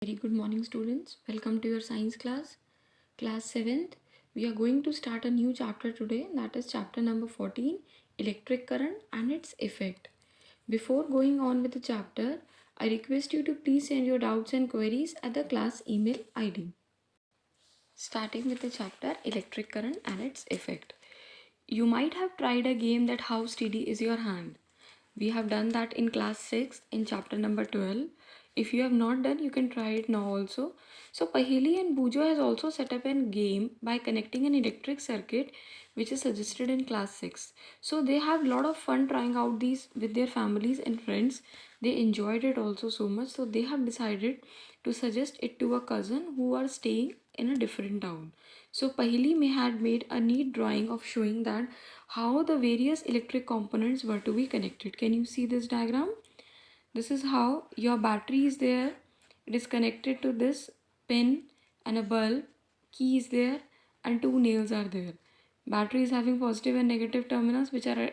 Very good morning, students. Welcome to your science class, class 7th. We are going to start a new chapter today, that is chapter number 14, electric current and its effect. Before going on with the chapter, I request you to please send your doubts and queries at the class email ID. Starting with the chapter electric current and its effect. You might have tried a game that how steady is your hand. We have done that in class 6 in chapter number 12. If you have not done, you can try it now also. So Paheli and Bujo has also set up a game by connecting an electric circuit which is suggested in class 6. So they have a lot of fun trying out these with their families and friends. They enjoyed it also so much, so they have decided to suggest it to a cousin who are staying in a different town. So Paheli may had made a neat drawing of showing that how the various electric components were to be connected. Can you see this diagram? This is how your battery is there. It is connected to this pin and a bulb. Key is there and two nails are there. Battery is having positive and negative terminals which are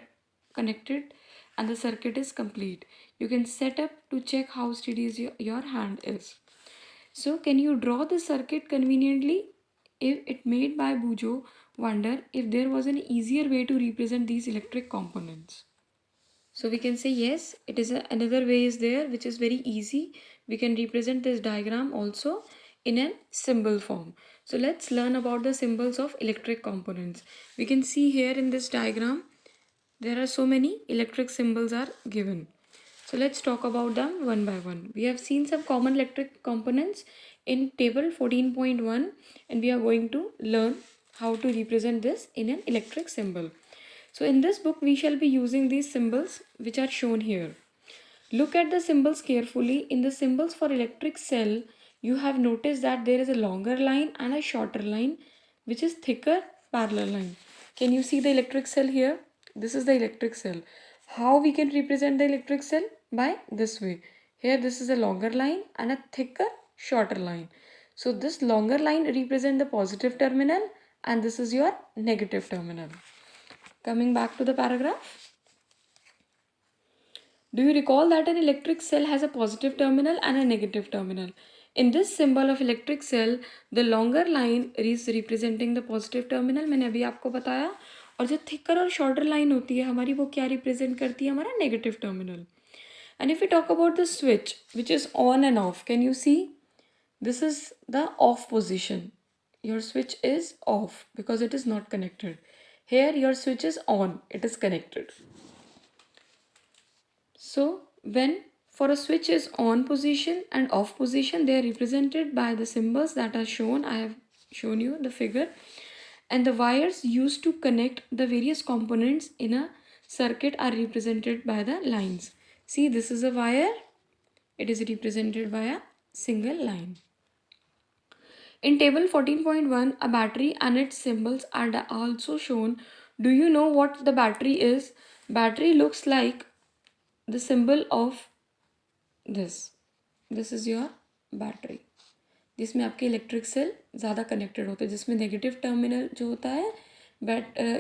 connected and the circuit is complete. You can set up to check how steady is your hand is. So can you draw the circuit conveniently? If it made by Bujo wonder if there was an easier way to represent these electric components. So we can say yes, it is another way is there which is very easy. We can represent this diagram also in a symbol form. So let's learn about the symbols of electric components. We can see here in this diagram there are so many electric symbols are given. So let's talk about them one by one. We have seen some common electric components in table 14.1 and we are going to learn how to represent this in an electric symbol. So in this book we shall be using these symbols which are shown here. Look at the symbols carefully. In the symbols for electric cell, you have noticed that there is a longer line and a shorter line which is thicker parallel line. Can you see the electric cell here? This is the electric cell. How we can represent the electric cell? By this way. Here this is a longer line and a thicker shorter line. So this longer line represent the positive terminal and this is your negative terminal. Coming back to the paragraph. Do you recall that an electric cell has a positive terminal and a negative terminal? In this symbol of electric cell, the longer line is representing the positive terminal. मैंने अभी आपको बताया. और जो thicker और shorter line होती है हमारी वो क्या represent करती है हमारा negative terminal. And if we talk about the switch which is on and off, can you see? This is the off position. Your switch is off because it is not connected. Here your switch is on, it is connected. So when for a switch is on position and off position, they are represented by the symbols that are shown. I have shown you the figure. And the wires used to connect the various components in a circuit are represented by the lines. See, this is a wire. It is represented by a single line. In table 14.1, a battery and its symbols are also shown. Do you know what the battery is? Battery looks like the symbol of this is your battery, जिसमें आपके electric cell ज़्यादा connected होते हैं, जिसमें negative terminal जो होता है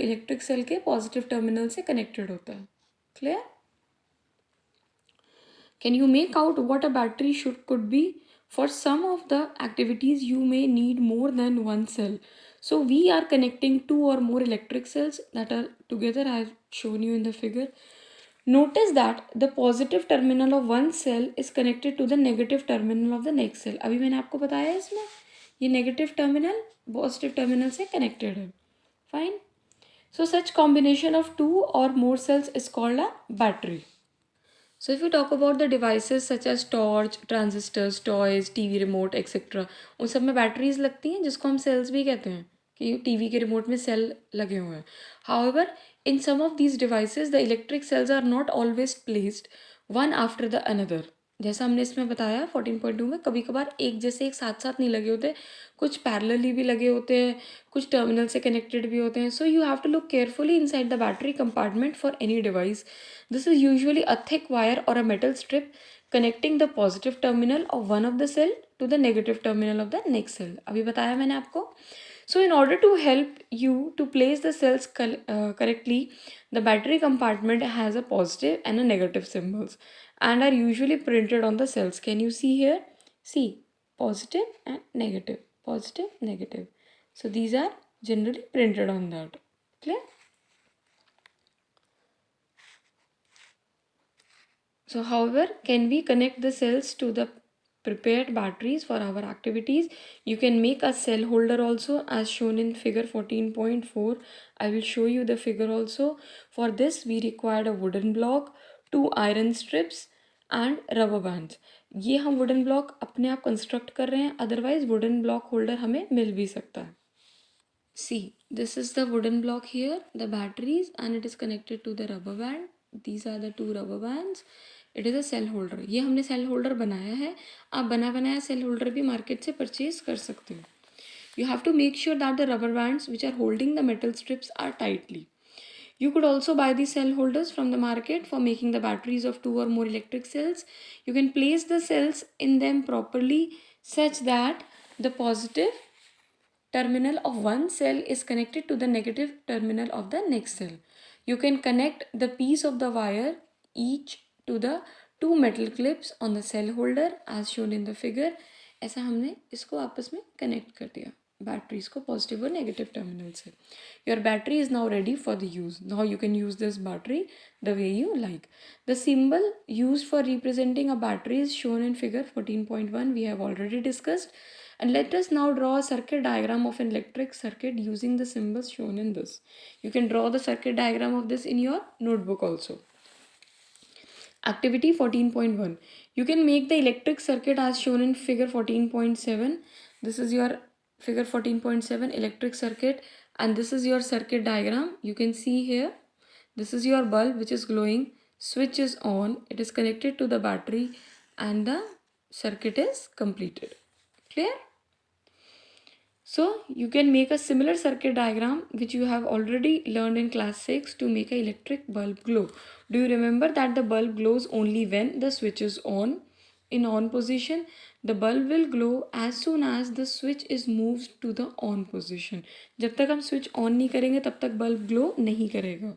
electric cell के पॉजिटिव टर्मिनल से कनेक्टेड होता है. Clear? Can you make out what a battery could be? For some of the activities you may need more than one cell. So we are connecting two or more electric cells that are together. I have shown you in the figure. Notice that the positive terminal of one cell is connected to the negative terminal of the next cell. अभी मैंने आपको बताया इसमें ये negative terminal positive terminal से connected है. Fine. So such combination of two or more cells is called a battery. So if we talk about the devices such as torch, transistors, toys, TV remote, etc. उन सब में batteries लगती हैं जिसको हम cells भी कहते हैं कि TV के remote में cell लगे हुए हैं. However, in some of these devices, the electric cells are not always placed one after the another. जैसा हमने इसमें बताया 14.2 में कभी कभार एक जैसे एक साथ साथ नहीं लगे होते, कुछ पैरेलली भी लगे होते हैं, कुछ टर्मिनल से कनेक्टेड भी होते हैं. So you have to look carefully inside the battery compartment for any device. This is usually a thick wire or a metal strip connecting the positive terminal of one of the cell to the negative terminal of the next cell. अभी बताया मैंने आपको. So in order to help you to place the cells correctly, the battery compartment has a positive and a negative symbols and are usually printed on the cells. Can you see here? See, positive and negative, positive, negative. So these are generally printed on that. Clear? So however, can we connect the cells to the prepared batteries for our activities? You can make a cell holder also, as shown in figure 14.4. I will show you the figure also. For this we required a wooden block, 2 iron strips and rubber bands. ये हम wooden block अपने आप construct कर रहे हैं, otherwise wooden block holder हमें मिल भी सकता है. See, this is the wooden block here, the batteries, and it is connected to the rubber band. These are the 2 rubber bands. It is a cell holder. ये हमने cell holder बनाया है. आप बना बनाया cell holder भी market से purchase कर सकते हो. You have to make sure that the rubber bands which are holding the metal strips are tightly. You could also buy these cell holders from the market for making the batteries of 2 or more electric cells. You can place the cells in them properly such that the positive terminal of one cell is connected to the negative terminal of the next cell. You can connect the piece of the wire each to the 2 metal clips on the cell holder as shown in the figure. ऐसा हमने इसको आपस में connect कर दिया batteries को positive और negative terminal से. Your battery is now ready for the use. Now you can use this battery the way you like. The symbol used for representing a battery is shown in figure 14.1. We have already discussed. And let us now draw a circuit diagram of an electric circuit using the symbols shown in this. You can draw the circuit diagram of this in your notebook also. Activity 14.1. You can make the electric circuit as shown in figure 14.7. This is your figure 14.7 electric circuit, and this is your circuit diagram. You can see here, this is your bulb which is glowing, switch is on, it is connected to the battery, and the circuit is completed. Clear? So you can make a similar circuit diagram which you have already learned in class 6 to make an electric bulb glow. Do you remember that the bulb glows only when the switch is on? In on position, the bulb will glow as soon as the switch is moved to the on position. जब तक हम switch on नहीं करेंगे तब तक bulb glow नहीं करेगा.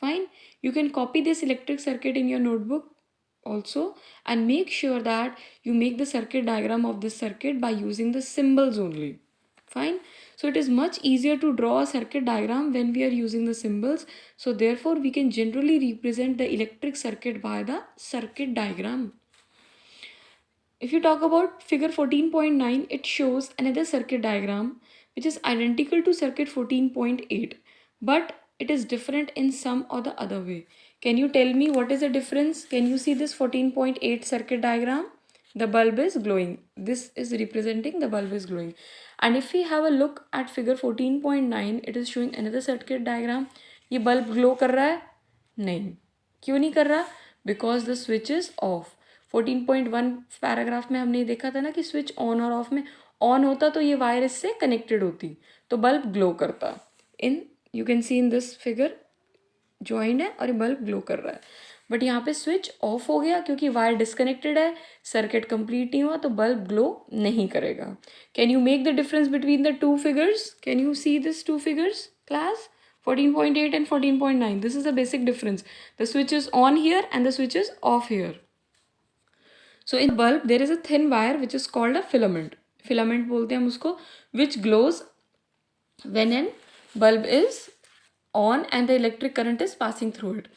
Fine. You can copy this electric circuit in your notebook also and make sure that you make the circuit diagram of this circuit by using the symbols only. Fine. So it is much easier to draw a circuit diagram when we are using the symbols. So therefore we can generally represent the electric circuit by the circuit diagram. If you talk about figure 14.9, it shows another circuit diagram which is identical to circuit 14.8, but it is different in some or the other way. Can you tell me what is the difference? Can you see this 14.8 circuit diagram? The bulb is glowing. This is representing the bulb is glowing. And if we have a look at figure 14.9, it is showing another circuit diagram. ये bulb glow कर रहा है? नहीं. क्यों नहीं कर रहा? Because the switch is off. 14.1 paragraph में हमने देखा था ना कि स्विच ऑन और ऑफ में ऑन होता तो ये वायर इससे कनेक्टेड होती तो बल्ब ग्लो करता. In you can see in this figure joint है और ये बल्ब ग्लो कर रहा है. बट यहाँ पे स्विच ऑफ हो गया क्योंकि वायर डिस्कनेक्टेड है, सर्किट कंप्लीट नहीं हुआ तो बल्ब ग्लो नहीं करेगा. Can you make the difference between the two figures? Can you see this two figures class? 14.8 and 14.9. This is the basic difference. The switch is on here and the switch is off here. So in bulb there is a thin wire which is called a filament. Filament बोलते हैं हम उसको, which glows when an bulb is on and the electric current is passing through it.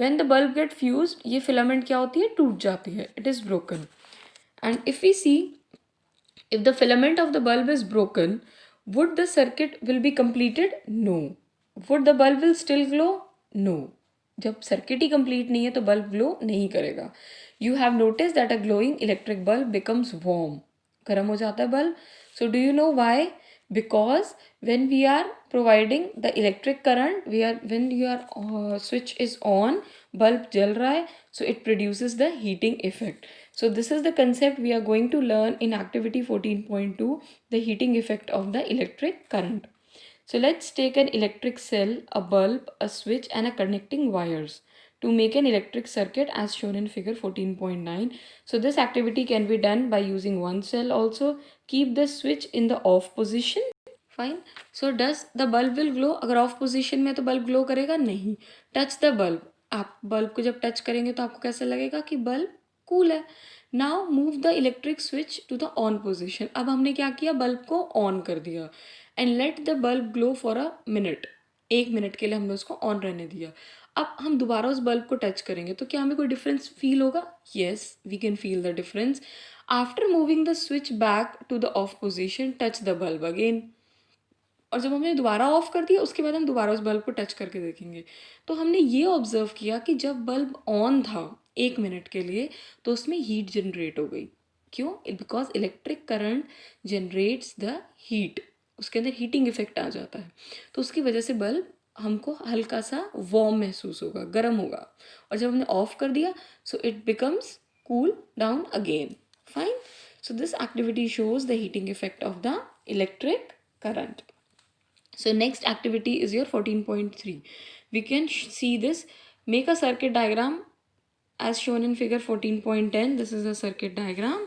When the bulb get fused, ये filament क्या होती है? टूट जाती है. It is broken. And if we see, if the filament of the bulb is broken, would the circuit will be completed? No. Would the bulb will still glow? No. जब circuit ही complete नहीं है तो bulb glow नहीं करेगा. You have noticed that a glowing electric bulb becomes warm. गर्म हो जाता है bulb. So do you know why? Because when we are providing the electric current, when your switch is on, bulb जल रहा है, so it produces the heating effect. So this is the concept we are going to learn in activity 14.2, the heating effect of the electric current. So let's take an electric cell, a bulb, a switch and a connecting wires to make an electric circuit as shown in figure 14.9. So this activity can be done by using one cell also. Keep the switch in the off position. Fine. So does the bulb will glow? अगर off position में तो bulb glow करेगा नहीं. Touch the bulb. आप bulb को जब touch करेंगे तो आपको कैसा लगेगा कि bulb cool है. Now move the electric switch to the on position. अब हमने क्या किया, बल्ब को ऑन कर दिया. And let the bulb glow for a minute. 1 minute के लिए हमने उसको ऑन रहने दिया. अब हम दोबारा उस बल्ब को टच करेंगे तो क्या हमें कोई डिफरेंस फील होगा? Yes, we can feel the difference. After moving the switch back to the off position, touch the bulb again. और जब हमने दोबारा ऑफ कर दिया उसके बाद हम दोबारा उस बल्ब को टच करके देखेंगे. तो हमने ये ऑब्जर्व किया कि जब बल्ब ऑन था 1 मिनट के लिए तो उसमें हीट जनरेट हो गई. क्यों? Because electric current generates the heat. उसके अंदर हीटिंग इफेक्ट आ जाता है. तो उसकी वजह से बल्ब हमको हल्का सा वार्म महसूस होगा, गर्म होगा. और जब हमने ऑफ कर दिया so it becomes cool down again. Fine. So this activity shows the heating effect of the electric current. So next activity is your 14.3. We can see this. Make a circuit diagram as shown in figure 14.10. This is a circuit diagram.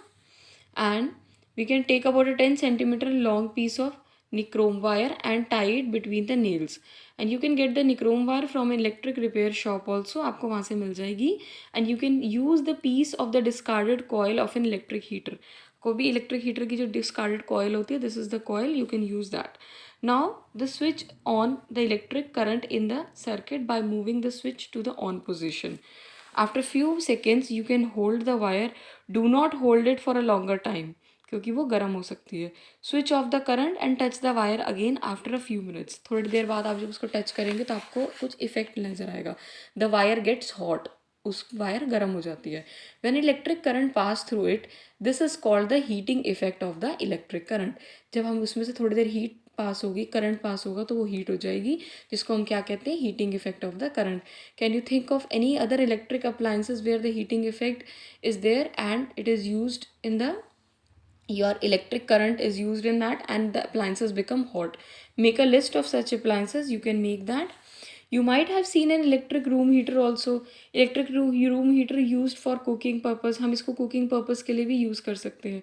And we can take about a 10 centimeter long piece of nichrome wire and tie it between the nails. And you can get the nichrome wire from an electric repair shop also. आपको वहाँ से मिल जाएगी. And you can use the piece of the discarded coil of an electric heater. कोई भी electric heater की जो discarded coil होती है, this is the coil, you can use that. Now the switch on the electric current in the circuit by moving the switch to the on position. After few seconds you can hold the wire. Do not hold it for a longer time क्योंकि वो गर्म हो सकती है. Switch off the current and touch the wire again after a few minutes. थोड़ी देर बाद आप जब उसको टच करेंगे तो आपको कुछ इफेक्ट नजर आएगा. The wire gets hot. उस वायर गर्म हो जाती है. When electric current pass through it, this is called the heating effect of the electric current. जब हम उसमें से थोड़ी देर हीट पास होगी, करंट पास होगा तो वो हीट हो जाएगी, जिसको हम क्या कहते हैं, heating effect of the current. Can you think of any other electric appliances where the heating effect is there and it is used in the your electric current is used in that and the appliances become hot? Make a list of such appliances. You can make that. You might have seen an electric room heater also. Electric room heater used for cooking purpose. हम इसको cooking purpose के लिए भी use कर सकते हैं.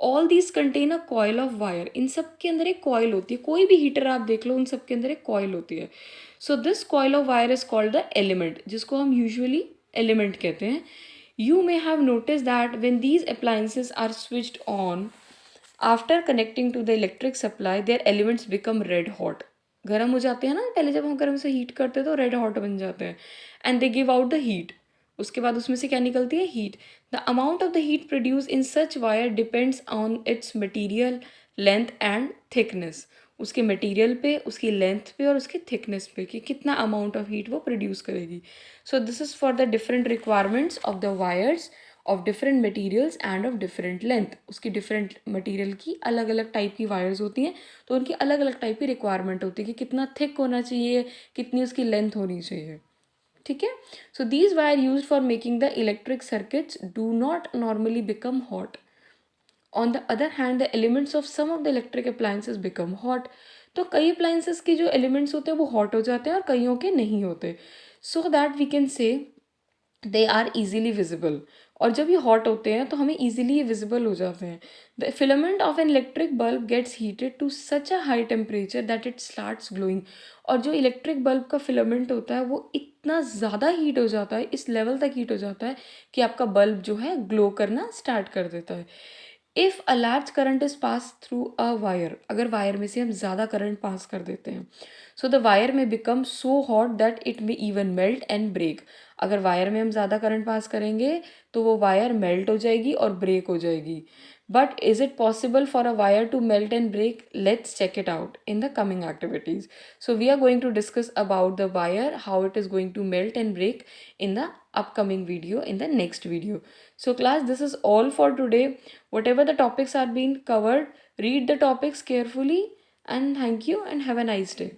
All these contain a coil of wire. इन सब के अंदर एक coil होती है. कोई भी heater आप देख लो, उन सब के अंदर एक coil होती है. So this coil of wire is called the element, जिसको हम usually element कहते हैं. You may have noticed that when these appliances are switched on, after connecting to the electric supply, their elements become red hot. गर्म हो जाते हैं ना, पहले जब हम गर्म से हीट करते हैं तो रेड हॉट बन जाते हैं. And they give out the heat. उसके बाद उसमें से क्या निकलती है? Heat. The amount of the heat produce in such wire depends on it's material, length and thickness. उसके मटेरियल पे, उसकी लेंथ पे और उसकी थिकनेस पे कि कितना अमाउंट ऑफ हीट वो प्रोड्यूस करेगी. So this is for the different requirements of the wires of different materials end of different length. उसकी डिफरेंट मटीरियल की अलग अलग टाइप की वायर्स होती हैं, तो उनकी अलग अलग टाइप की रिक्वायरमेंट होती है कि कितना थिक होना चाहिए, कितनी उसकी लेंथ होनी चाहिए. ठीक है. So these wire use for making the electric circuits do not normally become hot. On the other hand the elements of some of the electric appliances become hot. तो कई अप्लायंसेस के जो एलिमेंट्स होते हैं वो हॉट हो जाते हैं और कईयों के नहीं होते. So that we can say they are easily visible. और जब ये हॉट होते हैं तो हमें ईजिली ये विजिबल हो जाते हैं. The filament of an electric bulb gets heated to such a high temperature that it starts glowing. और जो इलेक्ट्रिक बल्ब का फिलामेंट होता है वो इतना ज़्यादा हीट हो जाता है, इस लेवल तक हीट हो जाता है कि आपका बल्ब जो है ग्लो करना स्टार्ट कर देता है. If a large current is pass through a wire, अगर वायर में से हम ज़्यादा करंट पास कर देते हैं, सो द वायर में become so hot that it may even melt and break. अगर वायर में हम ज़्यादा करंट पास करेंगे तो वो वायर मेल्ट हो जाएगी और ब्रेक हो जाएगी. But is it possible for a wire to melt and break? Let's check it out in the coming activities. So we are going to discuss about the wire, how it is going to melt and break in the upcoming video, in the next video. So class, this is all for today. Whatever the topics are being covered, read the topics carefully, and thank you and have a nice day.